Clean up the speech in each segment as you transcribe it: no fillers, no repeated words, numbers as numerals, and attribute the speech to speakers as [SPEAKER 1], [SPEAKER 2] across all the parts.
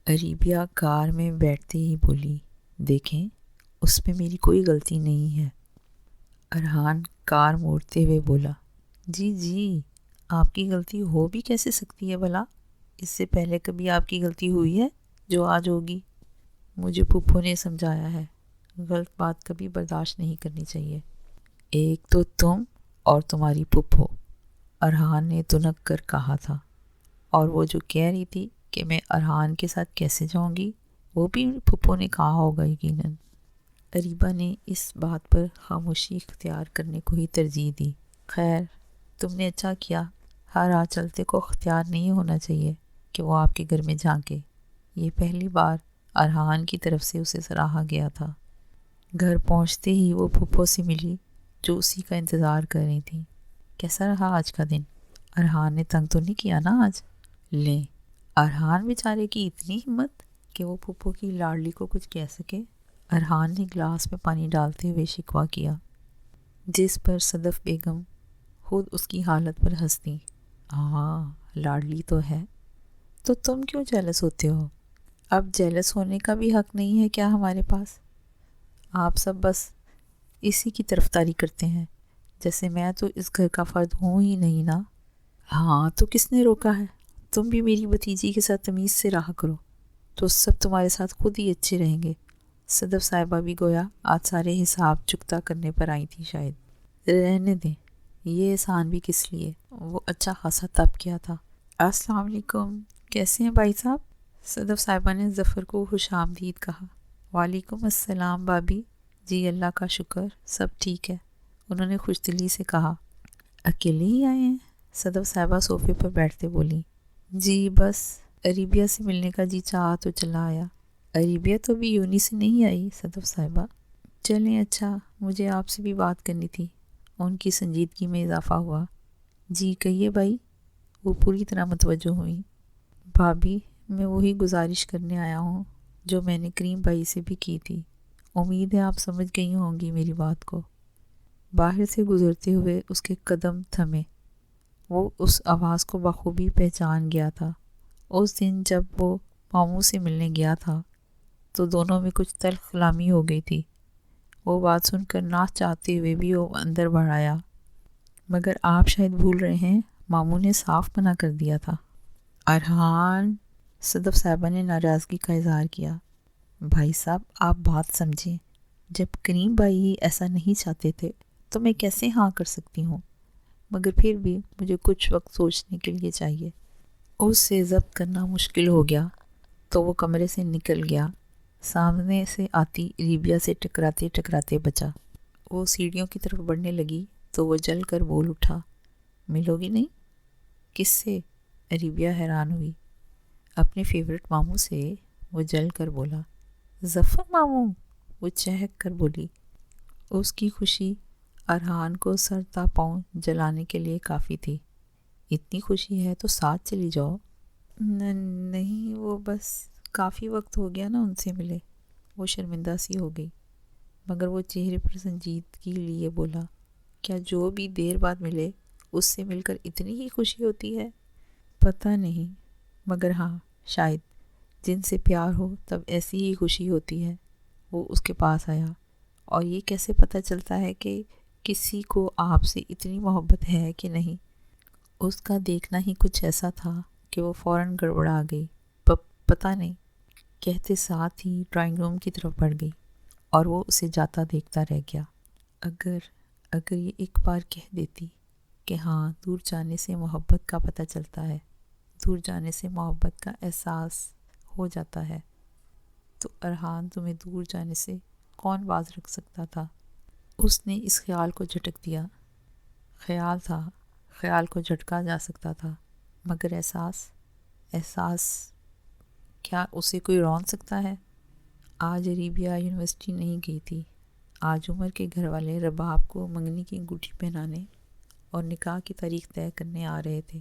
[SPEAKER 1] اریبیہ کار میں بیٹھتے ہی بولی، دیکھیں اس میں میری کوئی غلطی نہیں ہے۔ ارحان کار موڑتے ہوئے بولا، جی جی، آپ کی غلطی ہو بھی کیسے سکتی ہے بھلا؟ اس سے پہلے کبھی آپ کی غلطی ہوئی ہے جو آج ہوگی؟ مجھے پھپھو نے سمجھایا ہے، غلط بات کبھی برداشت نہیں کرنی چاہیے۔ ایک تو تم اور تمہاری پھپھو، ارحان نے تنک کر کہا تھا، اور وہ جو کہہ رہی تھی کہ میں ارحان کے ساتھ کیسے جاؤں گی، وہ بھی پھپھو نے کہا ہوگا یقیناً۔ اریبہ نے اس بات پر خاموشی اختیار کرنے کو ہی ترجیح دی۔ خیر، تم نے اچھا کیا، ہر راہ چلتے کو اختیار نہیں ہونا چاہیے کہ وہ آپ کے گھر میں جھانکے۔ یہ پہلی بار ارحان کی طرف سے اسے سراہا گیا تھا۔ گھر پہنچتے ہی وہ پھپھو سے ملی جو اسی کا انتظار کر رہی تھی۔ کیسا رہا آج کا دن؟ ارحان نے تنگ تو نہیں کیا نا آج؟ لیں، ارحان بیچارے کی اتنی ہمت کہ وہ پھپھو کی لاڈلی کو کچھ کہہ سکے۔ ارحان نے گلاس میں پانی ڈالتے ہوئے شکوہ کیا، جس پر صدف بیگم خود اس کی حالت پر ہنستی۔ ہاں، لاڈلی تو ہے، تو تم کیوں جیلس ہوتے ہو؟ اب جیلس ہونے کا بھی حق نہیں ہے کیا ہمارے پاس؟ آپ سب بس اسی کی طرفداری کرتے ہیں، جیسے میں تو اس گھر کا فرد ہوں ہی نہیں نا۔ ہاں تو کس نے روکا ہے؟ تم بھی میری بھتیجی کے ساتھ تمیز سے رہا کرو، تو سب تمہارے ساتھ خود ہی اچھے رہیں گے۔ صدف صاحبہ بھی گویا آج سارے حساب چکتا کرنے پر آئی تھی شاید۔ رہنے دیں، یہ احسان بھی کس لیے، وہ اچھا خاصا تب کیا تھا۔ السلام علیکم، کیسے ہیں بھائی صاحب؟ صدف صاحبہ نے ظفر کو خوش آمدید کہا۔ وعلیکم السلام بھابھی، جی اللہ کا شکر، سب ٹھیک ہے، انہوں نے خوش دلی سے کہا۔ اکیلے ہی آئے ہیں؟ صدف صاحبہ صوفے پر بیٹھتے بولی۔ جی بس اریبیہ سے ملنے کا جی چاہا تو چلا آیا۔ اریبیہ تو بھی یونی سے نہیں آئی صدف صاحبہ؟ چلیں اچھا، مجھے آپ سے بھی بات کرنی تھی۔ ان کی سنجیدگی میں اضافہ ہوا۔ جی کہیے بھائی، وہ پوری طرح متوجہ ہوئیں۔ بھابھی، میں وہی گزارش کرنے آیا ہوں جو میں نے کریم بھائی سے بھی کی تھی، امید ہے آپ سمجھ گئی ہوں گی میری بات کو۔ باہر سے گزرتے ہوئے اس کے قدم تھمے، وہ اس آواز کو بخوبی پہچان گیا تھا۔ اس دن جب وہ ماموں سے ملنے گیا تھا تو دونوں میں کچھ تلخ کلامی ہو گئی تھی۔ وہ بات سن کر نہ چاہتے ہوئے بھی وہ اندر بڑھ آیا۔ مگر آپ شاید بھول رہے ہیں، ماموں نے صاف منع کر دیا تھا۔ ارحان، صدف صاحبہ نے ناراضگی کا اظہار کیا۔ بھائی صاحب آپ بات سمجھیں، جب کریم بھائی ہی ایسا نہیں چاہتے تھے تو میں کیسے ہاں کر سکتی ہوں؟ مگر پھر بھی مجھے کچھ وقت سوچنے کے لیے چاہیے۔ اس سے ضبط کرنا مشکل ہو گیا تو وہ کمرے سے نکل گیا۔ سامنے سے آتی اریبیہ سے ٹکراتے ٹکراتے بچا۔ وہ سیڑھیوں کی طرف بڑھنے لگی تو وہ جل کر بول اٹھا، ملو گی نہیں؟ کس سے؟ اریبیہ حیران ہوئی۔ اپنے فیورٹ ماموں سے، وہ جل کر بولا۔ ظفر ماموں؟ وہ چہک کر بولی۔ اس کی خوشی ارحان کو سر تا پاؤں جلانے کے لیے کافی تھی۔ اتنی خوشی ہے تو ساتھ چلی جاؤ۔ نہیں، وہ بس کافی وقت ہو گیا نا ان سے ملے۔ وہ شرمندہ سی ہو گئی، مگر وہ چہرے پر سنجیدگی لیے بولا، کیا جو بھی دیر بعد ملے اس سے مل کر اتنی ہی خوشی ہوتی ہے؟ پتہ نہیں، مگر ہاں شاید جن سے پیار ہو تب ایسی ہی خوشی ہوتی ہے۔ وہ اس کے پاس آیا، اور یہ کیسے پتہ چلتا ہے کہ کسی کو آپ سے اتنی محبت ہے کہ نہیں؟ اس کا دیکھنا ہی کچھ ایسا تھا کہ وہ فوراً گڑبڑا گئی۔ پتہ نہیں کہتے ساتھ ہی ڈرائنگ روم کی طرف بڑھ گئی، اور وہ اسے جاتا دیکھتا رہ گیا۔ اگر یہ ایک بار کہہ دیتی کہ ہاں، دور جانے سے محبت کا پتہ چلتا ہے، دور جانے سے محبت کا احساس ہو جاتا ہے، تو ارحان تمہیں دور جانے سے کون باز رکھ سکتا تھا؟ اس نے اس خیال کو جھٹک دیا۔ خیال تھا، خیال کو جھٹکا جا سکتا تھا، مگر احساس کیا اسے کوئی رون سکتا ہے؟ آج اریبیہ یونیورسٹی نہیں گئی تھی۔ آج عمر کے گھر والے رباب کو منگنی کی انگوٹھی پہنانے اور نکاح کی تاریخ طے کرنے آ رہے تھے۔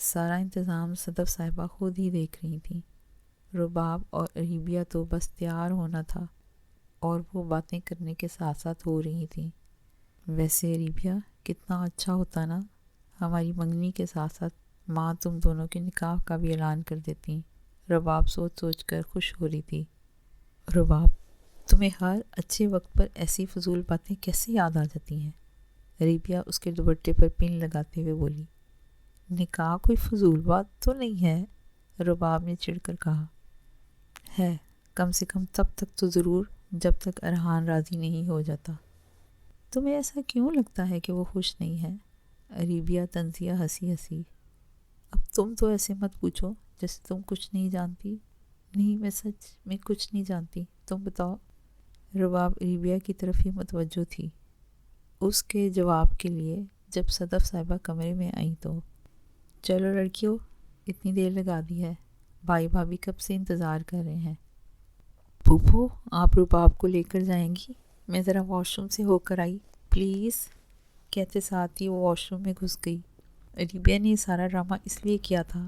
[SPEAKER 1] سارا انتظام صدف صاحبہ خود ہی دیکھ رہی تھیں۔ رباب اور اریبیہ تو بس تیار ہونا تھا، اور وہ باتیں کرنے کے ساتھ ساتھ ہو رہی تھیں۔ ویسے اریبیہ، کتنا اچھا ہوتا نا، ہماری منگنی کے ساتھ ساتھ ماں تم دونوں کے نکاح کا بھی اعلان کر دیتی، رباب سوچ سوچ کر خوش ہو رہی تھی۔ رباب، تمہیں ہر اچھے وقت پر ایسی فضول باتیں کیسے یاد آ جاتی ہیں؟ ریبیا اس کے دوپٹے پر پن لگاتے ہوئے بولی۔ نکاح کوئی فضول بات تو نہیں ہے، رباب نے چڑھ کر کہا۔ ہے، کم سے کم تب تک تو ضرور جب تک ارحان راضی نہیں ہو جاتا۔ تمہیں ایسا کیوں لگتا ہے کہ وہ خوش نہیں ہے؟ ریبیا طنزیہ ہنسی۔ اب تم تو ایسے مت پوچھو جیسے تم کچھ نہیں جانتی۔ نہیں، میں سچ میں کچھ نہیں جانتی، تم بتاؤ۔ رباب ریبیا کی طرف ہی متوجہ تھی۔ اس کے جواب کے لیے جب صدف صاحبہ کمرے میں آئیں تو، چلو لڑکیوں، اتنی دیر لگا دی ہے، بھائی بھابھی کب سے انتظار کر رہے ہیں۔ پھوپھو، آپ رباب کو لے کر جائیں گی؟ میں ذرا واش روم سے ہو کر آئی، پلیز، کہتے ساتھ ہی وہ واش روم میں گھس گئی۔ ریبیا نے یہ سارا ڈرامہ اس لیے کیا تھا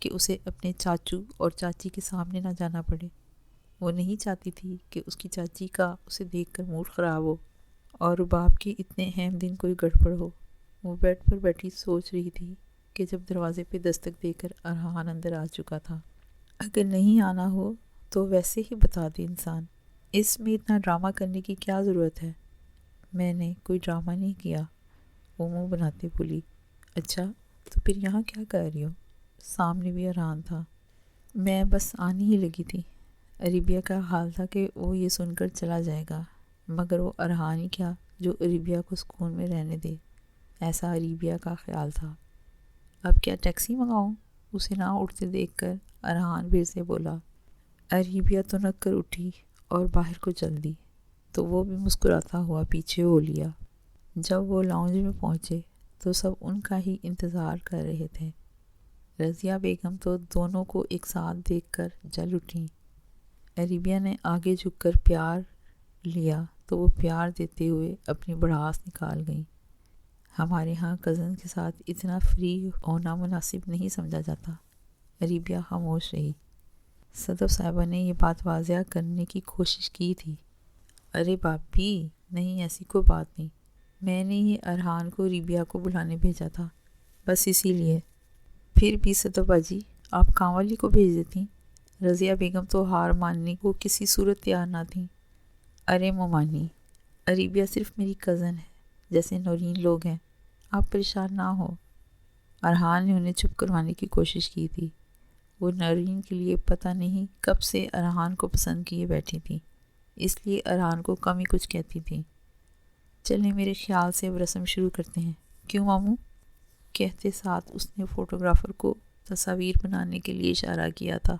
[SPEAKER 1] کہ اسے اپنے چاچو اور چاچی کے سامنے نہ جانا پڑے۔ وہ نہیں چاہتی تھی کہ اس کی چاچی کا اسے دیکھ کر موڈ خراب ہو اور رباب کے اتنے اہم دن کوئی گڑبڑ ہو۔ وہ بیڈ پر بیٹھی سوچ رہی تھی کہ جب دروازے پہ دستک دے کر ارحان اندر آ چکا تھا، اگر نہیں آنا ہو تو ویسے ہی بتا دے انسان، اس میں اتنا ڈرامہ کرنے کی کیا ضرورت ہے؟ میں نے کوئی ڈرامہ نہیں کیا، وہ منہ بناتے بولی۔ اچھا، تو پھر یہاں کیا کر رہی ہو؟ سامنے بھی ارحان تھا۔ میں بس آنے ہی لگی تھی۔ ریبیا کا حال تھا کہ وہ یہ سن کر چلا جائے گا، مگر وہ ارحان ہی کیا جو ریبیا کو سکون میں رہنے دے، ایسا ریبیا کا خیال تھا۔ اب کیا ٹیکسی منگاؤں؟ اسے نہ اٹھتے دیکھ کر ارحان پھر سے بولا۔ ریبیا تو نک کر اٹھی اور باہر کو چل دی، تو وہ بھی مسکراتا ہوا پیچھے ہو لیا۔ جب وہ لاؤنج میں پہنچے تو سب ان کا ہی انتظار کر رہے تھے۔ رضیہ بیگم تو دونوں کو ایک ساتھ دیکھ کر جل اٹھیں۔ ریبیا نے آگے جھک کر پیار لیا تو وہ پیار دیتے ہوئے اپنی بڑھاس نکال گئیں۔ ہمارے ہاں کزن کے ساتھ اتنا فری ہونا مناسب نہیں سمجھا جاتا۔ ریبیا خاموش رہی۔ صدف صاحبہ نے یہ بات واضح کرنے کی کوشش کی تھی۔ ارے بھابھی، نہیں، ایسی کوئی بات نہیں، میں نے ہی ارحان کو ریبیا کو بلانے بھیجا تھا، بس اسی لیے۔ پھر بھی صدف باجی، آپ کام والی کو بھیج دیتیں۔ رضیہ بیگم تو ہار ماننے کو کسی صورت تیار نہ تھیں۔ ارے مومانی، ریبیا صرف میری کزن ہے، جیسے نورین لوگ ہیں، آپ پریشان نہ ہو۔ ارحان نے انہیں چپ کروانے کی کوشش کی تھی۔ وہ نورین کے لیے پتہ نہیں کب سے ارحان کو پسند کیے بیٹھی تھی، اس لیے ارحان کو کم ہی کچھ کہتی تھیں۔ چلیں، میرے خیال سے اب رسم شروع کرتے ہیں، کیوں ماموں؟ کہتے ساتھ اس نے فوٹوگرافر کو تصاویر بنانے کے لیے اشارہ کیا تھا۔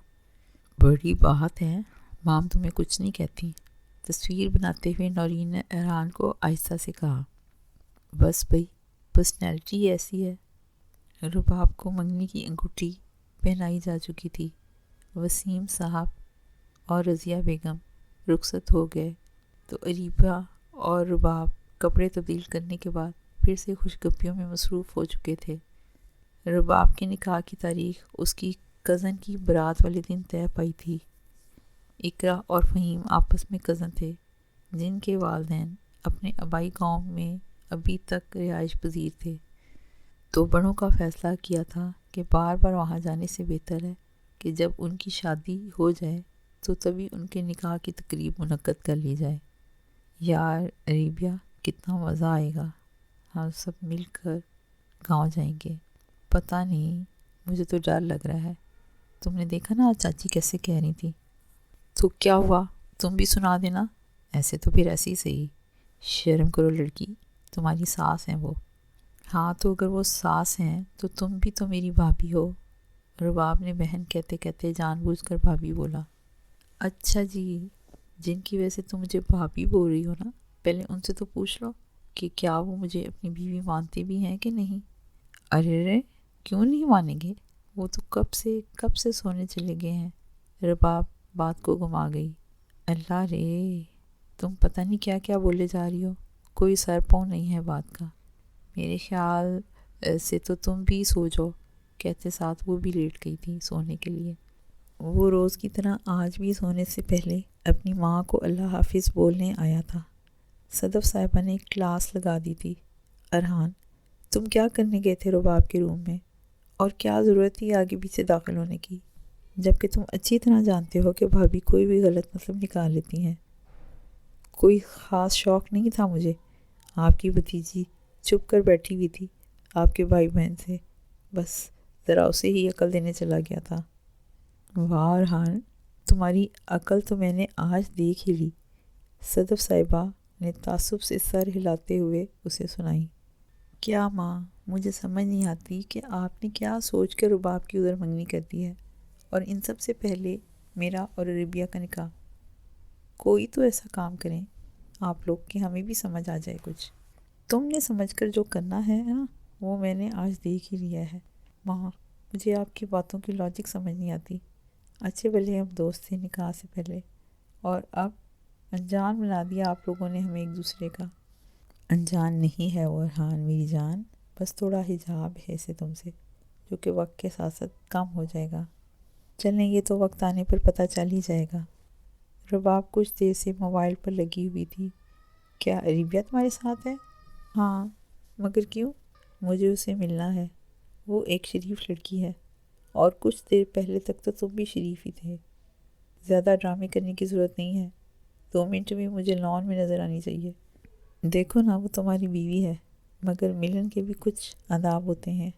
[SPEAKER 1] بڑی بات ہے، مام تمہیں کچھ نہیں کہتی، تصویر بناتے ہوئے نورین نے ارحان کو آہستہ سے کہا۔ بس بھئی، پرسنالٹی ایسی ہے۔ رباب کو منگنی کی انگوٹھی پہنائی جا چکی تھی۔ وسیم صاحب اور رضیہ بیگم رخصت ہو گئے تو ریبیا اور رباب کپڑے تبدیل کرنے کے بعد پھر سے خوشگپیوں میں مصروف ہو چکے تھے۔ رباب کے نکاح کی تاریخ اس کی کزن کی برات والے دن طے پائی تھی۔ اقرا اور فہیم آپس میں کزن تھے، جن کے والدین اپنے آبائی گاؤں میں ابھی تک رہائش پذیر تھے، تو بڑوں کا فیصلہ کیا تھا کہ بار بار وہاں جانے سے بہتر ہے کہ جب ان کی شادی ہو جائے تو تبھی ان کے نکاح کی تقریب منعقد کر لی جائے۔ یار ریبیا، کتنا مزہ آئے گا، ہم سب مل کر گاؤں جائیں گے۔ پتہ نہیں، مجھے تو ڈر لگ رہا ہے۔ تم نے دیکھا نا آج چاچی کیسے کہہ رہی تھی؟ تو کیا ہوا، تم بھی سنا دینا۔ ایسے تو پھر ایسے ہی صحیح، شرم کرو لڑکی، تمہاری ساس ہیں وہ۔ ہاں تو اگر وہ ساس ہیں تو تم بھی تو میری بھابھی ہو۔ رباب نے بہن کہتے کہتے جان بوجھ کر بھابھی بولا۔ اچھا جی، جن کی وجہ سے تم مجھے بھابھی بول رہی ہو نا، پہلے ان سے تو پوچھ لو کہ کیا وہ مجھے اپنی بیوی مانتے بھی ہیں کہ نہیں۔ ارے کیوں نہیں مانیں گے، وہ تو کب سے سونے چلے گئے ہیں۔ رباب بات کو گما گئی۔ اللہ رے، تم پتہ نہیں کیا کیا بولے جا رہی ہو، کوئی سر پاؤں نہیں ہے بات کا۔ میرے خیال سے تو تم بھی سو جاؤ، کہتے ساتھ وہ بھی لیٹ گئی تھی سونے کے لیے۔ وہ روز کی طرح آج بھی سونے سے پہلے اپنی ماں کو اللہ حافظ بولنے آیا تھا۔ صدف صاحبہ نے ایک کلاس لگا دی تھی۔ ارحان، تم کیا کرنے گئے تھے رباب کے روم میں، اور کیا ضرورت تھی آگے پیچھے داخل ہونے کی؟ جبکہ تم اچھی طرح جانتے ہو کہ بھابھی کوئی بھی غلط مطلب نکال لیتی ہیں۔ کوئی خاص شوق نہیں تھا مجھے۔ آپ کی بھتیجی چھپ کر بیٹھی ہوئی تھی آپ کے بھائی بہن سے، بس ذرا اسے ہی عقل دینے چلا گیا تھا۔ واہ ارحان، تمہاری عقل تو میں نے آج دیکھ ہی لی، صدف صاحبہ نے تعصب سے سر ہلاتے ہوئے اسے سنائی۔ کیا ماں، مجھے سمجھ نہیں آتی کہ آپ نے کیا سوچ کر رباب کی ادھر منگنی کر دی ہے، اور ان سب سے پہلے میرا اور ربیہ کا نکاح۔ کوئی تو ایسا کام کریں آپ لوگ کہ ہمیں بھی سمجھ آ جائے کچھ۔ تم نے سمجھ کر جو کرنا ہے نا، وہ میں نے آج دیکھ ہی لیا ہے۔ ماں، مجھے آپ کی باتوں کی لاجک سمجھ نہیں آتی۔ اچھے بھلے ہم دوست تھے نکاح سے پہلے، اور اب انجان بنا دیا آپ لوگوں نے ہمیں ایک دوسرے کا۔ انجان نہیں ہے وہ ارحان میری جان، بس تھوڑا حجاب ہے اسے تم سے، جو کہ وقت کے ساتھ ساتھ کم ہو جائے گا۔ چلیں، یہ تو وقت آنے پر پتہ چل ہی جائے گا۔ رباب کچھ دیر سے موبائل پر لگی ہوئی تھی۔ کیا ربیہ تمہارے ساتھ ہے؟ ہاں، مگر کیوں؟ مجھے اسے ملنا ہے۔ وہ ایک شریف لڑکی ہے، اور کچھ دیر پہلے تک تو تم بھی شریف ہی تھے۔ زیادہ ڈرامے کرنے کی ضرورت نہیں ہے، 2 منٹ میں مجھے لان میں نظر آنی چاہیے۔ دیکھو نا، وہ تمہاری بیوی ہے، مگر ملن کے بھی کچھ آداب ہوتے ہیں۔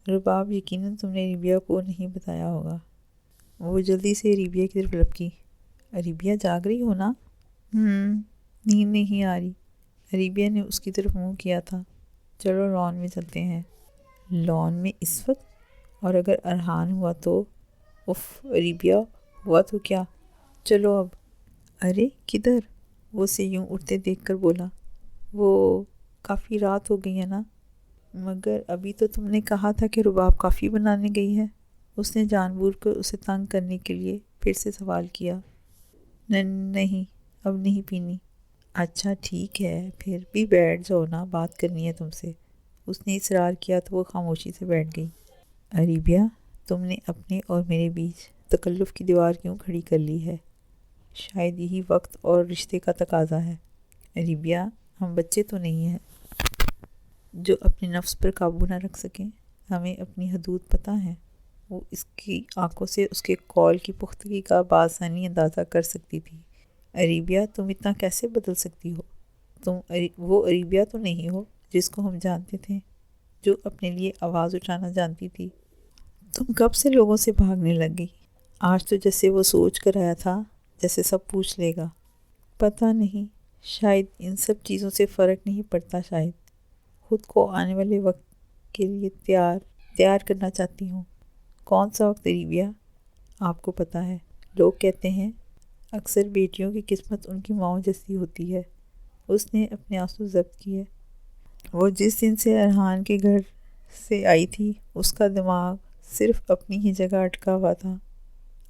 [SPEAKER 1] رباب، یقیناً تم نے ربیہ کو نہیں بتایا ہوگا۔ وہ جلدی سے ربیہ کی طرف لپکی۔ ربیہ جاگ رہی ہو نا؟ نیند نہیں آ رہی۔ ربیہ نے اس کی طرف منہ کیا تھا۔ چلو لان میں چلتے ہیں۔ لان میں اس وقت؟ اور اگر ارحان ہوا تو؟ ربیہ ہوا تو کیا؟ چلو اب۔ ارے کدھر؟ وہ اسے یوں اٹھتے دیکھ کر بولا۔ وہ کافی رات ہو گئی ہے نا؟ مگر ابھی تو تم نے کہا تھا کہ رباب کافی بنانے گئی ہے۔ اس نے جان بوجھ کر اسے تنگ کرنے کے لیے پھر سے سوال کیا۔ نہیں، اب نہیں پینی۔ اچھا ٹھیک ہے، پھر بھی بیٹھ جاؤ نا، بات کرنی ہے تم سے۔ اس نے اصرار کیا تو وہ خاموشی سے بیٹھ گئی۔ ربیہ، تم نے اپنے اور میرے بیچ تکلف کی دیوار کیوں کھڑی کر لی ہے؟ شاید یہی وقت اور رشتے کا تقاضا ہے۔ ربیہ، ہم بچے تو نہیں ہیں جو اپنے نفس پر قابو نہ رکھ سکیں۔ ہمیں اپنی حدود پتہ ہیں۔ وہ اس کی آنکھوں سے اس کے قول کی پختگی کا بآسانی اندازہ کر سکتی تھی۔ ربیہ، تم اتنا کیسے بدل سکتی ہو؟ تم وہ ربیہ تو نہیں ہو جس کو ہم جانتے تھے، جو اپنے لیے آواز اٹھانا جانتی تھی۔ تم کب سے لوگوں سے بھاگنے لگ گئی؟ آج تو جیسے وہ سوچ کر آیا تھا جیسے سب پوچھ لے گا۔ پتہ نہیں، شاید ان سب چیزوں سے فرق نہیں پڑتا، شاید خود کو آنے والے وقت کے لیے تیار کرنا چاہتی ہوں۔ کون سا وقت ربیہ؟ آپ کو پتہ ہے، لوگ کہتے ہیں اکثر بیٹیوں کی قسمت ان کی ماؤں جیسی ہوتی ہے۔ اس نے اپنے آنسو ضبط کیے۔ وہ جس دن سے ارحان کے گھر سے آئی تھی، اس کا دماغ صرف اپنی ہی جگہ اٹکا ہوا تھا۔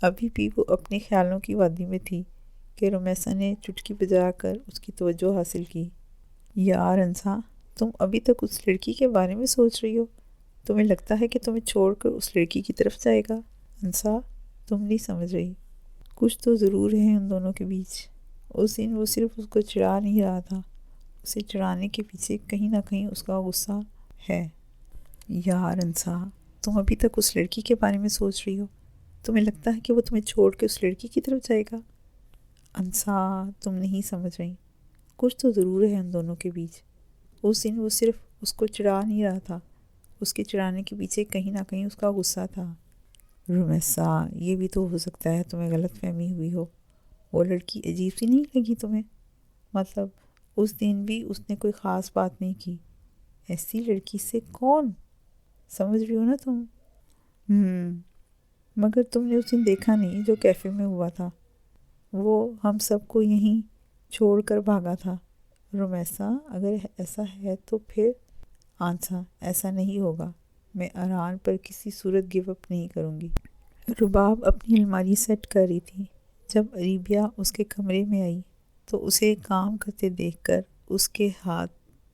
[SPEAKER 1] ابھی بھی وہ اپنے خیالوں کی وادی میں تھی کہ رمیسا نے چٹکی بجا کر اس کی توجہ حاصل کی۔ یار انسا، تم ابھی تک اس لڑکی کے بارے میں سوچ رہی ہو؟ تمہیں لگتا ہے کہ تمہیں چھوڑ کر اس لڑکی کی طرف جائے گا؟ انسا، تم نہیں سمجھ رہی۔ کچھ تو ضرور ہے ان دونوں کے بیچ۔ اس دن وہ صرف اس کو چڑھا نہیں رہا تھا، اسے چڑھانے کے پیچھے کہیں نہ کہیں اس کا غصہ ہے۔ یار انسا، تم ابھی تک اس لڑکی کے بارے میں سوچ رہی ہو؟ تمہیں لگتا ہے کہ وہ تمہیں چھوڑ کے اس لڑکی کی طرف جائے گا؟ انسا، تم نہیں سمجھ رہی۔ کچھ تو ضرور ہے ان دونوں کے بیچ۔ اس دن وہ صرف اس کو چڑھا نہیں رہا تھا، اس کے چڑھانے کے پیچھے کہیں نہ کہیں اس کا غصہ تھا۔ رمیسا، یہ بھی تو ہو سکتا ہے تمہیں غلط فہمی ہوئی ہو۔ وہ لڑکی عجیب سی نہیں لگی تمہیں؟ مطلب اس دن بھی اس نے کوئی خاص بات نہیں کی۔ ایسی لڑکی سے کون؟ سمجھ رہی ہو نا تم؟ مگر تم نے اس دن دیکھا نہیں جو کیفے میں ہوا تھا؟ وہ ہم سب کو یہیں چھوڑ کر بھاگا تھا۔ رمیسا، اگر ایسا ہے تو پھر؟ آنسا، ایسا نہیں ہوگا۔ میں ارحان پر کسی صورت گیو اپ نہیں کروں گی۔ رباب اپنی الماری سیٹ کر رہی تھی جب ربیہ اس کے کمرے میں آئی تو اسے کام کرتے دیکھ کر اس کے ہاتھ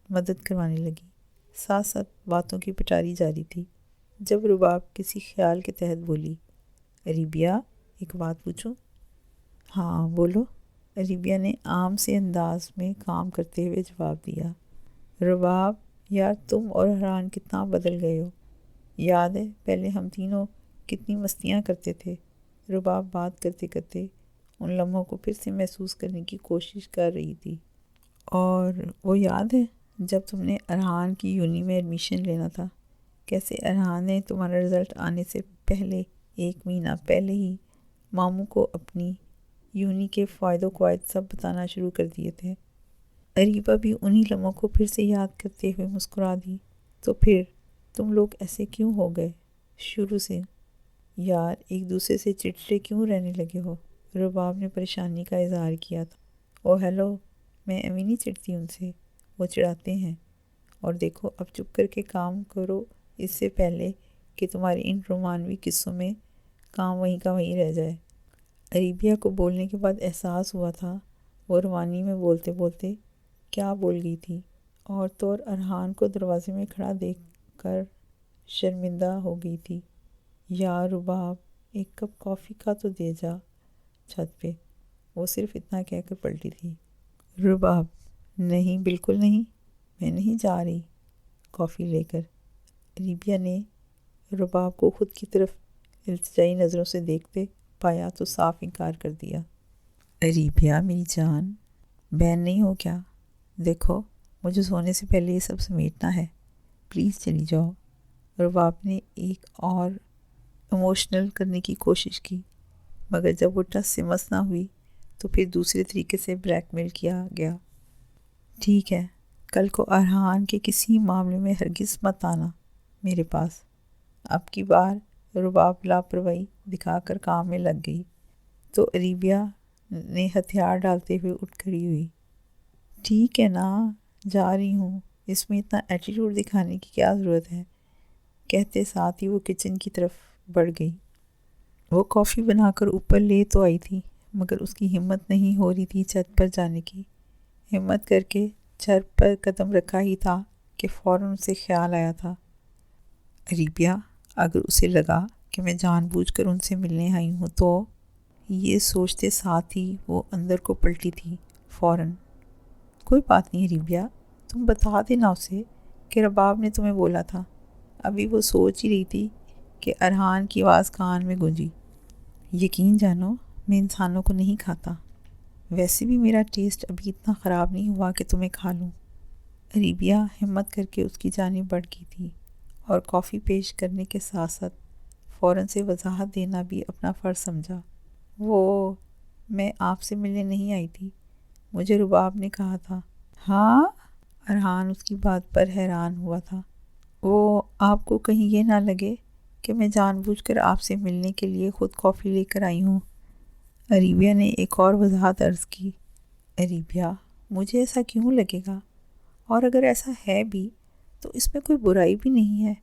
[SPEAKER 1] مدد کروانے لگی، ساتھ ساتھ باتوں کی پٹاری جاری تھی۔ جب رباب کسی خیال کے تحت بولی، ربیہ، ایک بات پوچھوں؟ ہاں بولو، ربیہ نے عام سے انداز میں کام کرتے ہوئے جواب دیا۔ رباب، یار تم اور ارحان کتنا بدل گئے ہو۔ یاد ہے پہلے ہم تینوں کتنی مستیاں کرتے تھے؟ رباب بات کرتے کرتے ان لمحوں کو پھر سے محسوس کرنے کی کوشش کر رہی تھی۔ اور وہ یاد ہے جب تم نے ارحان کی یونی میں ایڈمیشن لینا تھا، کیسے ارحان نے تمہارا رزلٹ آنے سے پہلے 1 مہینہ پہلے ہی ماموں کو اپنی یونی کے فوائد و قوائد سب بتانا شروع کر دیے تھے۔ اریبہ بھی انہی لمحوں کو پھر سے یاد کرتے ہوئے مسکرا دی۔ تو پھر تم لوگ ایسے کیوں ہو گئے شروع سے؟ یار ایک دوسرے سے چڑچڑے کیوں رہنے لگے ہو؟ رباب نے پریشانی کا اظہار کیا تھا۔ او ہیلو، میں ایویں نہیں چڑھتی ان سے، وہ چڑھاتے ہیں۔ اور دیکھو اب چپ کر کے کام کرو اس سے پہلے کہ تمہارے ان رومانوی قصوں میں کام وہیں کا وہیں رہ جائے۔ اریبیہ کو بولنے کے بعد احساس ہوا تھا وہ رومانی میں بولتے بولتے کیا بول گئی تھی، اور تو اور ارحان کو دروازے میں کھڑا دیکھ کر شرمندہ ہو گئی تھی۔ یا رباب ایک کپ کافی کا تو دے جا چھت پہ، وہ صرف اتنا کہہ کر پلٹی تھی۔ رباب نہیں، بالکل نہیں، میں نہیں جا رہی کافی لے کر۔ اریبیہ نے رباب کو خود کی طرف التجائی نظروں سے دیکھتے پایا تو صاف انکار کر دیا۔ اریبیہ میری جان، بہن نہیں ہو کیا؟ دیکھو مجھے سونے سے پہلے یہ سب سمیٹنا ہے، پلیز چلی جاؤ۔ رباب نے ایک اور ایموشنل کرنے کی کوشش کی، مگر جب وہ ٹس سے مس نہ ہوئی تو پھر دوسرے طریقے سے بلیک میل کیا گیا۔ ٹھیک ہے، کل کو ارحان کے کسی معاملے میں ہرگز مت آنا میرے پاس۔ اب کی بار رباب لاپرواہی دکھا کر کام میں لگ گئی تو اریبیہ نے ہتھیار ڈالتے ہوئے اٹھ کھڑی ہوئی۔ ٹھیک ہے نا، جا رہی ہوں، اس میں اتنا ایٹیٹیوڈ دکھانے کی کیا ضرورت ہے؟ کہتے ساتھ ہی وہ کچن کی طرف بڑھ گئی۔ وہ کافی بنا کر اوپر لے تو آئی تھی، مگر اس کی ہمت نہیں ہو رہی تھی چھت پر جانے کی۔ ہمت کر کے چھت پر قدم رکھا ہی تھا کہ فوراً اسے خیال آیا تھا، اریبیہ اگر اسے لگا کہ میں جان بوجھ کر ان سے ملنے آئی ہوں تو؟ یہ سوچتے ساتھ ہی وہ اندر کو پلٹی تھی فوراً۔ کوئی بات نہیں اریبیہ، تم بتا دینا اسے کہ رباب نے تمہیں بولا تھا۔ ابھی وہ سوچ ہی رہی تھی کہ ارحان کی آواز کان میں گونجی۔ یقین جانو میں انسانوں کو نہیں کھاتا، ویسے بھی میرا ٹیسٹ ابھی اتنا خراب نہیں ہوا کہ تمہیں کھا لوں۔ اریبیہ ہمت کر کے اس کی جانب بڑھ گئی تھی اور کافی پیش کرنے کے ساتھ ساتھ فوراً سے وضاحت دینا بھی اپنا فرض سمجھا۔ وہ میں آپ سے ملنے نہیں آئی تھی، مجھے رباب نے کہا تھا۔ ہاں؟ ارحان اس کی بات پر حیران ہوا تھا۔ وہ آپ کو کہیں یہ نہ لگے کہ میں جان بوجھ کر آپ سے ملنے کے لیے خود کافی لے کر آئی ہوں۔ اریبیہ نے ایک اور وضاحت عرض کی۔ اریبیہ مجھے ایسا کیوں لگے گا؟ اور اگر ایسا ہے بھی تو اس میں کوئی برائی بھی نہیں ہے۔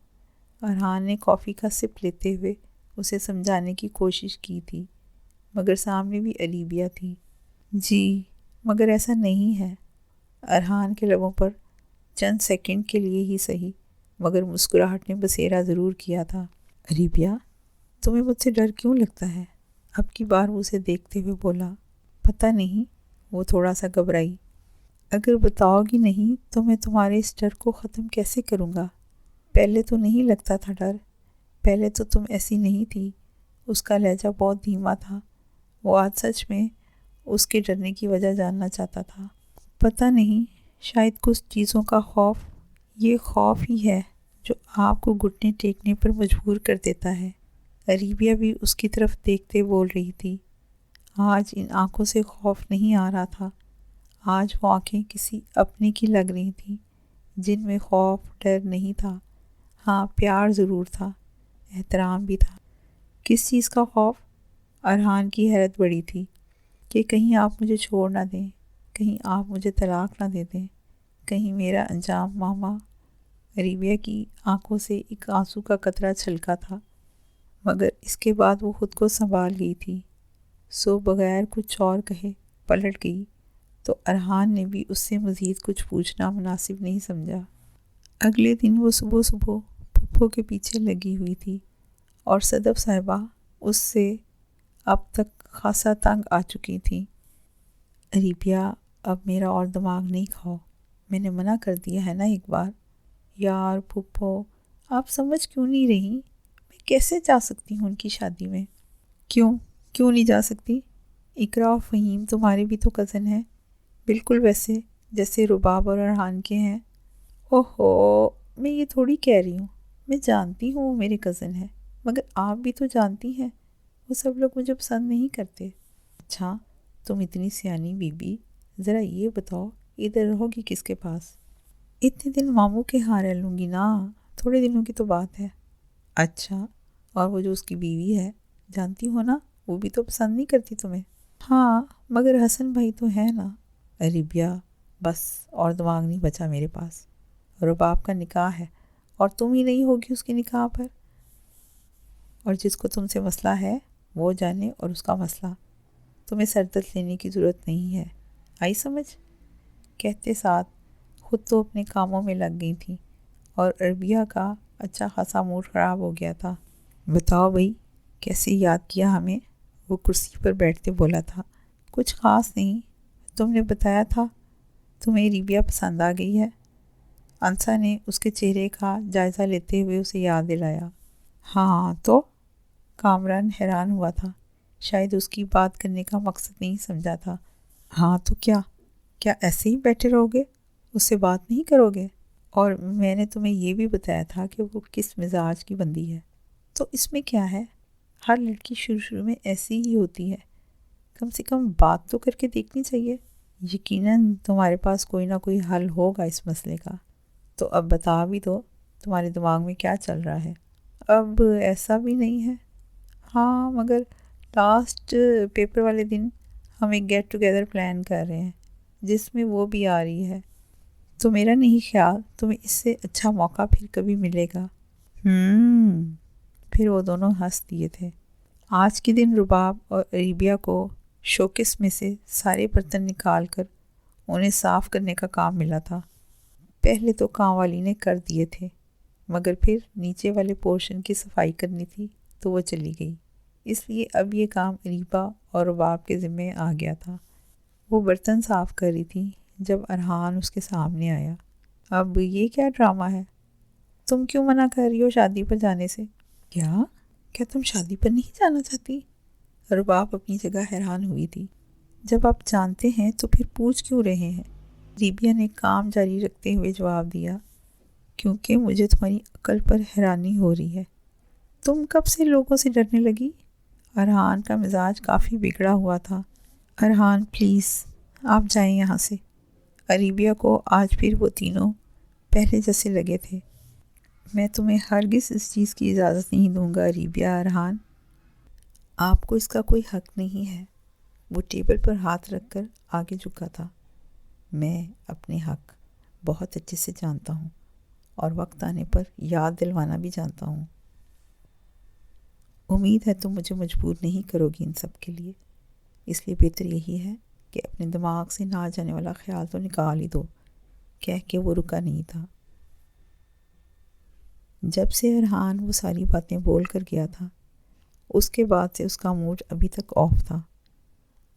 [SPEAKER 1] ارحان نے کافی کا سپ لیتے ہوئے اسے سمجھانے کی کوشش کی تھی، مگر سامنے بھی اریبیہ تھی۔ جی مگر ایسا نہیں ہے۔ ارحان کے لبوں پر چند سیکنڈ کے لیے ہی صحیح مگر مسکراہٹ نے بسیرا ضرور کیا تھا۔ اریبیہ تمہیں مجھ سے ڈر کیوں لگتا ہے؟ اب کی بار وہ اسے دیکھتے ہوئے بولا۔ پتہ نہیں، وہ تھوڑا سا گھبرائی۔ اگر بتاؤ گی نہیں تو میں تمہارے اس ڈر کو ختم کیسے کروں گا؟ پہلے تو نہیں لگتا تھا ڈر، پہلے تو تم ایسی نہیں تھی۔ اس کا لہجہ بہت دھیما تھا۔ وہ آج سچ میں اس کے ڈرنے کی وجہ جاننا چاہتا تھا۔ پتہ نہیں، شاید کچھ چیزوں کا خوف، یہ خوف ہی ہے جو آپ کو گھٹنے ٹیکنے پر مجبور کر دیتا ہے۔ اریبیہ بھی اس کی طرف دیکھتے بول رہی تھی۔ آج ان آنکھوں سے خوف نہیں آ رہا تھا، آج وہ آنکھیں کسی اپنے کی لگ رہی تھیں جن میں خوف ڈر نہیں تھا، ہاں پیار ضرور تھا، احترام بھی تھا۔ کس چیز کا خوف؟ ارحان کی حیرت بڑھی تھی کہ کہیں آپ مجھے چھوڑ نہ دیں، کہیں آپ مجھے طلاق نہ دے دیں، کہیں میرا انجام ماما۔ اریبیہ کی آنکھوں سے ایک آنسو کا قطرہ چھلکا تھا، مگر اس کے بعد وہ خود کو سنبھال گئی تھی، سو بغیر کچھ اور کہے پلٹ گئی تو ارحان نے بھی اس سے مزید کچھ پوچھنا مناسب نہیں سمجھا۔ اگلے دن وہ صبح صبح پھپھو کے پیچھے لگی ہوئی تھی اور صدف صاحبہ اس سے اب تک خاصا تنگ آ چکی تھیں۔ اریبیہ اب میرا اور دماغ نہیں کھاؤ، میں نے منع کر دیا ہے نا ایک بار۔ یار پھپھو آپ سمجھ کیوں نہیں رہی؟ میں کیسے جا سکتی ہوں ان کی شادی میں؟ کیوں کیوں نہیں جا سکتی؟ اقرا اور فہیم تمہارے بھی تو کزن ہیں، بالکل ویسے جیسے رباب اور ارحان کے ہیں۔ اوہو، میں یہ تھوڑی کہہ رہی ہوں، میں جانتی ہوں وہ میرے کزن ہیں، مگر آپ بھی تو جانتی ہیں وہ سب لوگ مجھے پسند نہیں کرتے۔ اچھا، تم اتنی سیانی بی بی، ذرا یہ بتاؤ ادھر رہو گی کس کے پاس؟ اتنے دن ماموں کے ہاں رہ لوں گی نا، تھوڑے دنوں کی تو بات ہے۔ اچھا، اور وہ جو اس کی بیوی ہے جانتی ہو نا، وہ بھی تو پسند نہیں کرتی تمہیں۔ ہاں، مگر حسن بھائی تو ہے نا۔ ارے بیا، بس اور دماغ نہیں بچا میرے پاس۔ رباب کا نکاح ہے اور تم ہی نہیں ہوگی اس کے نکاح پر، اور جس کو تم سے مسئلہ ہے وہ جانے اور اس کا مسئلہ، تمہیں سردرد لینے کی ضرورت نہیں ہے، آئی سمجھ؟ کہتے ساتھ خود تو اپنے کاموں میں لگ گئی تھیں اور عربیہ کا اچھا خاصا موڈ خراب ہو گیا تھا۔ بتاؤ بھئی، کیسے یاد کیا ہمیں؟ وہ کرسی پر بیٹھتے بولا تھا۔ کچھ خاص نہیں، تم نے بتایا تھا تمہیں ریبیا پسند آ گئی ہے۔ انسا نے اس کے چہرے کا جائزہ لیتے ہوئے اسے یاد دلایا۔ ہاں تو؟ کامران حیران ہوا تھا، شاید اس کی بات کرنے کا مقصد نہیں سمجھا تھا۔ ہاں تو کیا ایسے ہی بیٹھے رہو گے؟ اس سے بات نہیں کرو گے؟ اور میں نے تمہیں یہ بھی بتایا تھا کہ وہ کس مزاج کی بندی ہے۔ تو اس میں کیا ہے؟ ہر لڑکی شروع میں ایسی ہی ہوتی ہے، کم سے کم بات تو کر کے دیکھنی چاہیے۔ یقیناً تمہارے پاس کوئی نہ کوئی حل ہوگا اس مسئلے کا، تو اب بتا بھی دو تمہارے دماغ میں کیا چل رہا ہے۔ اب ایسا بھی نہیں ہے، ہاں، مگر لاسٹ پیپر والے دن ہم ایک گیٹ ٹوگیدر پلان کر رہے ہیں جس میں وہ بھی آ رہی ہے، تو میرا نہیں خیال تمہیں اس سے اچھا موقع پھر کبھی ملے گا۔ پھر وہ دونوں ہنس دیے تھے۔ آج کے دن رباب اور عریبیہ کو شوکیس میں سے سارے برتن نکال کر انہیں صاف کرنے کا کام ملا تھا۔ پہلے تو کام والی نے کر دیے تھے، مگر پھر نیچے والے پورشن کی صفائی کرنی تھی تو وہ چلی گئی، اس لیے اب یہ کام عریبہ اور رباب کے ذمے آ گیا تھا۔ وہ برتن صاف کر رہی تھی جب ارحان اس کے سامنے آیا۔ اب یہ کیا ڈرامہ ہے؟ تم کیوں منع کر رہی ہو شادی پر جانے سے؟ کیا تم شادی پر نہیں جانا چاہتی؟ رباب اپنی جگہ حیران ہوئی تھی۔ جب آپ جانتے ہیں تو پھر پوچھ کیوں رہے ہیں؟ ریبیا نے کام جاری رکھتے ہوئے جواب دیا، کیونکہ مجھے تمہاری عقل پر حیرانی ہو رہی ہے۔ تم کب سے لوگوں سے ڈرنے لگی؟ ارحان کا مزاج کافی بگڑا ہوا تھا۔ ارحان پلیز، آپ جائیں یہاں سے۔ عریبیہ کو آج پھر وہ تینوں پہلے جیسے لگے تھے۔ میں تمہیں ہرگز اس چیز کی اجازت نہیں دوں گا عریبیہ۔ ارحان، آپ کو اس کا کوئی حق نہیں ہے۔ وہ ٹیبل پر ہاتھ رکھ کر آگے جھکا تھا۔ میں اپنے حق بہت اچھے سے جانتا ہوں اور وقت آنے پر یاد دلوانا بھی جانتا ہوں۔ امید ہے تم مجھے مجبور نہیں کرو گی ان سب کے لیے، اس لیے بہتر یہی ہے کہ اپنے دماغ سے نہ جانے والا خیال تو نکال ہی دو۔ کہہ کے وہ رکا نہیں تھا۔ جب سے ارحان وہ ساری باتیں بول کر گیا تھا، اس کے بعد سے اس کا موڈ ابھی تک آف تھا۔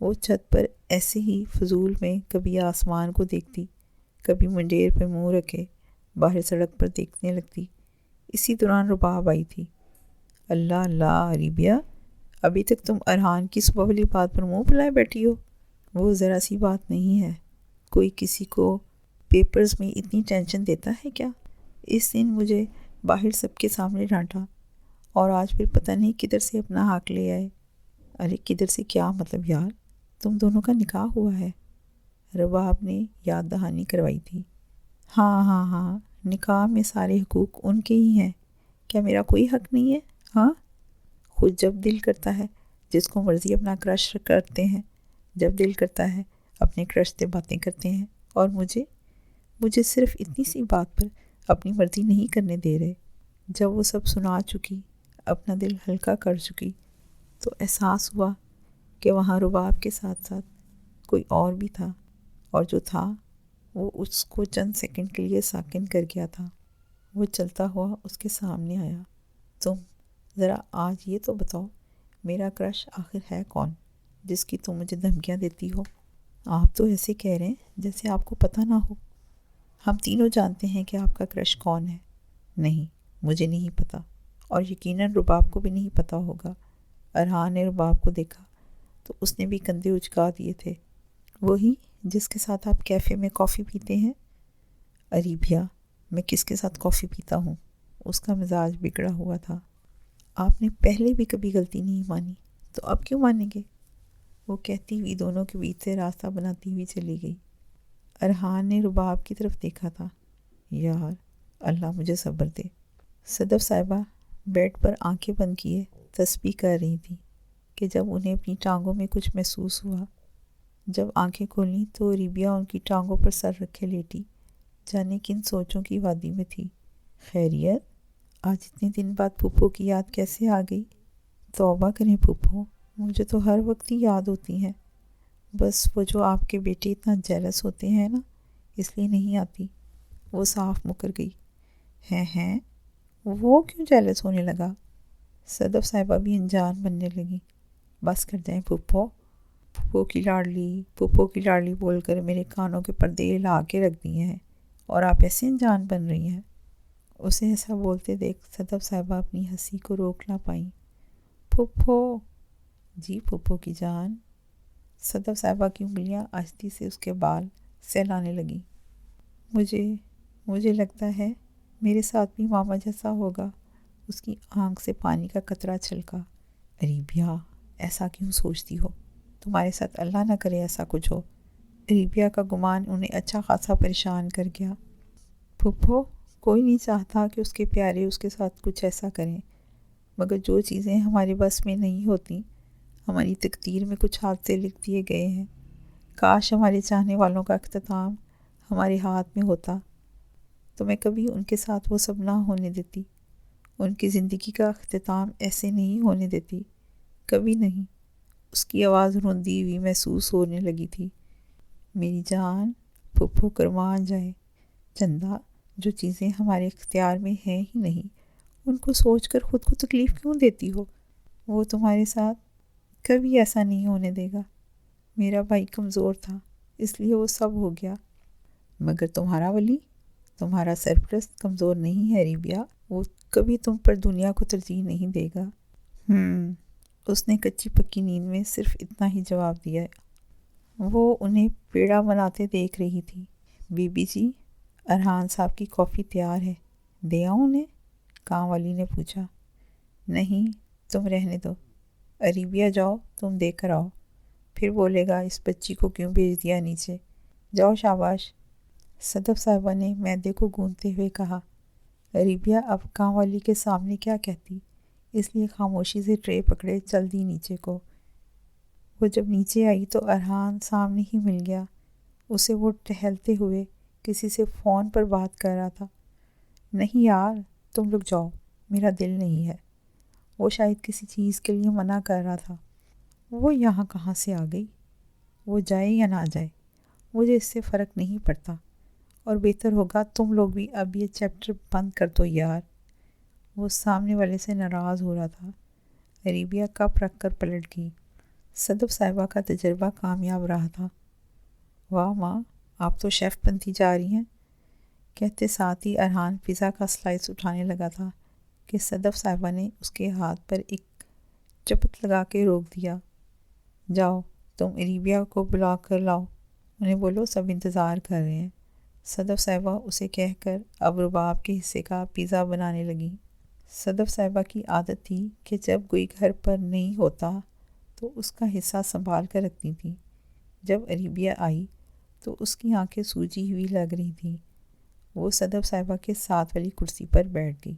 [SPEAKER 1] وہ چھت پر ایسے ہی فضول میں کبھی آسمان کو دیکھتی، کبھی منڈیر پہ منہ رکھے باہر سڑک پر دیکھنے لگتی۔ اسی دوران رباب آئی تھی۔ اللہ اللہ عریبیہ، ابھی تک تم ارحان کی صبح والی بات پر منہ پھلائے بیٹھی ہو؟ وہ ذرا سی بات نہیں ہے، کوئی کسی کو پیپرز میں اتنی ٹینشن دیتا ہے کیا؟ اس دن مجھے باہر سب کے سامنے ڈانٹا اور آج پھر پتہ نہیں کدھر سے اپنا حق لے آئے۔ ارے کدھر سے کیا مطلب یار، تم دونوں کا نکاح ہوا ہے، رباب نے یاد دہانی کروائی تھی۔ ہاں، نکاح میں سارے حقوق ان کے ہی ہیں، کیا میرا کوئی حق نہیں ہے؟ ہاں، خود جب دل کرتا ہے جس کو مرضی اپنا کرش کرتے ہیں، جب دل کرتا ہے اپنے کرش سے باتیں کرتے ہیں، اور مجھے صرف اتنی سی بات پر اپنی مرضی نہیں کرنے دے رہے۔ جب وہ سب سنا چکی، اپنا دل ہلکا کر چکی، تو احساس ہوا کہ وہاں رباب کے ساتھ ساتھ کوئی اور بھی تھا، اور جو تھا وہ اس کو چند سیکنڈ کے لیے ساکن کر گیا تھا۔ وہ چلتا ہوا اس کے سامنے آیا۔ تم ذرا آج یہ تو بتاؤ، میرا کرش آخر ہے کون جس کی تم مجھے دھمکیاں دیتی ہو؟ آپ تو ایسے کہہ رہے ہیں جیسے آپ کو پتہ نہ ہو۔ ہم تینوں جانتے ہیں کہ آپ کا کرش کون ہے۔ نہیں، مجھے نہیں پتہ، اور یقیناً رباب کو بھی نہیں پتہ ہوگا۔ ارحان نے رباب کو دیکھا تو اس نے بھی کندھے اچکا دیے تھے۔ وہی جس کے ساتھ آپ کیفے میں کافی پیتے ہیں؟ عریبیہ، میں کس کے ساتھ کافی پیتا ہوں؟ اس کا مزاج بگڑا ہوا تھا۔ آپ نے پہلے بھی کبھی غلطی نہیں مانی، تو اب کیوں مانیں گے؟ وہ کہتی ہوئی دونوں کے بیچ سے راستہ بناتی ہوئی چلی گئی۔ ارحان نے رباب کی طرف دیکھا تھا۔ یار اللہ مجھے صبر دے۔ صدف صاحبہ بیڈ پر آنکھیں بند کیے تسبیح کر رہی تھیں کہ جب انہیں اپنی ٹانگوں میں کچھ محسوس ہوا۔ جب آنکھیں کھولیں تو عریبیہ ان کی ٹانگوں پر سر رکھے لیٹی جانے کن سوچوں کی وادی میں تھی۔ خیریت؟ آج اتنے دن بعد پھپھو کی یاد کیسے آ گئی؟ توبہ کریں پھپھو، مجھے تو ہر وقت ہی یاد ہوتی ہیں، بس وہ جو آپ کے بیٹے اتنا جیلس ہوتے ہیں نا، اس لیے نہیں آتی۔ وہ صاف مکر گئی۔ ہیں وہ کیوں جیلس ہونے لگا؟ صدف صاحبہ بھی انجان بننے لگی۔ بس کر جائیں پھپھو، پھپھو کی لاڈلی بول کر میرے کانوں کے پردے ہلا کے رکھ دیے ہیں اور آپ ایسے انجان بن رہی ہیں۔ اسے ایسا بولتے دیکھ صدف صاحبہ اپنی ہنسی کو روک نہ پائیں۔ پھپھو؟ جی پھپھو کی جان۔ صدف صاحبہ کی انگلیاں آہستی سے اس کے بال سہلانے لگیں۔ مجھے لگتا ہے میرے ساتھ بھی ماما جیسا ہوگا۔ اس کی آنکھ سے پانی کا قطرہ چھلکا۔ عریبیہ ایسا کیوں سوچتی ہو؟ تمہارے ساتھ اللہ نہ کرے ایسا کچھ ہو۔ عریبیہ کا گمان انہیں اچھا خاصا پریشان کر گیا۔ پھپھو، کوئی نہیں چاہتا کہ اس کے پیارے اس کے ساتھ کچھ ایسا کریں، مگر جو چیزیں ہمارے بس میں نہیں ہوتی، ہماری تقدیر میں کچھ حادثے لکھ دیے گئے ہیں۔ کاش ہمارے چاہنے والوں کا اختتام ہمارے ہاتھ میں ہوتا تو میں کبھی ان کے ساتھ وہ سب نہ ہونے دیتی، ان کی زندگی کا اختتام ایسے نہیں ہونے دیتی، کبھی نہیں۔ اس کی آواز روندی ہوئی محسوس ہونے لگی تھی۔ میری جان، پھپھو کرمان جائے۔ چندہ، جو چیزیں ہمارے اختیار میں ہیں ہی نہیں، ان کو سوچ کر خود کو تکلیف کیوں دیتی ہو؟ وہ تمہارے ساتھ کبھی ایسا نہیں ہونے دے گا۔ میرا بھائی کمزور تھا، اس لیے وہ سب ہو گیا، مگر تمہارا ولی، تمہارا سرپرست کمزور نہیں ہے عریبیہ، وہ کبھی تم پر دنیا کو ترجیح نہیں دے گا۔ اس نے کچی پکی نیند میں صرف اتنا ہی جواب دیا۔ وہ انہیں پیڑا بناتے دیکھ رہی تھی۔ بی بی جی، ارحان صاحب کی کافی تیار ہے، دے آؤں انہیں؟ کام والی نے پوچھا۔ نہیں، تم رہنے دو۔ عریبیہ جاؤ، تم دے کر آؤ، پھر بولے گا اس بچی کو کیوں بھیج دیا نیچے۔ جاؤ شاباش۔ صدف صاحبہ نے میدے کو گوندتے ہوئے کہا۔ عریبیہ اب کام والی کے سامنے کیا کہتی، اس لیے خاموشی سے ٹرے پکڑے چل دی نیچے کو۔ وہ جب نیچے آئی تو ارحان سامنے ہی مل گیا۔ اسے وہ ٹہلتے ہوئے کسی سے فون پر بات کر رہا تھا۔ نہیں یار، تم رک جاؤ، میرا دل نہیں ہے۔ وہ شاید کسی چیز کے لیے منع کر رہا تھا۔ وہ یہاں کہاں سے آ گئی؟ وہ جائے یا نہ جائے، مجھے اس سے فرق نہیں پڑتا، اور بہتر ہوگا تم لوگ بھی اب یہ چیپٹر بند کر دو یار۔ وہ سامنے والے سے ناراض ہو رہا تھا۔ عریبیہ کپ رکھ کر پلٹ گئی۔ صدف صاحبہ کا تجربہ کامیاب رہا تھا۔ واہ ماں، آپ تو شیف بنتی جا رہی ہیں، کہتے ساتھ ہی ارحان پیزا کا سلائس اٹھانے لگا تھا کہ صدف صاحبہ نے اس کے ہاتھ پر ایک چپت لگا کے روک دیا۔ جاؤ، تم عریبیہ کو بلا کر لاؤ، انہیں بولو سب انتظار کر رہے ہیں۔ صدف صاحبہ اسے کہہ کر اب رباب کے حصے کا پیزا بنانے لگیں۔ صدف صاحبہ کی عادت تھی کہ جب کوئی گھر پر نہیں ہوتا تو اس کا حصہ سنبھال کر رکھتی تھی۔ جب عریبیہ آئی تو اس کی آنکھیں سوجی ہوئی لگ رہی تھیں۔ وہ صدف صاحبہ کے ساتھ والی کرسی پر بیٹھ گئی۔